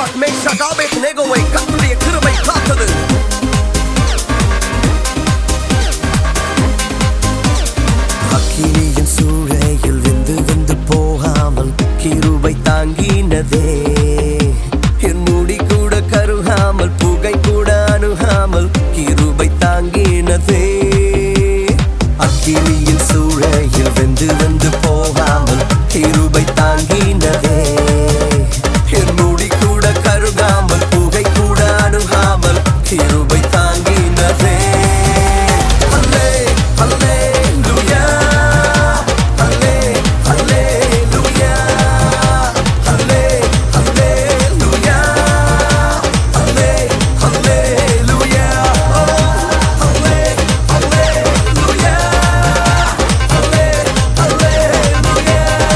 Shadrach Meshach ஆபேத்நேகோவை கர்த்தருடைய கிருபை காத்தது. அக்கினியின் சூளையில் வெந்து வெந்து போகாமல் கிருபை தாங்கினதே. என் முடி கூட கருகாமல் புகை கூட அணுகாமல் கிருபை தாங்கினதே. அக்கினியின் சூளையில் வெந்து வெந்து போகாமல் கிருபை தாங்கினதே.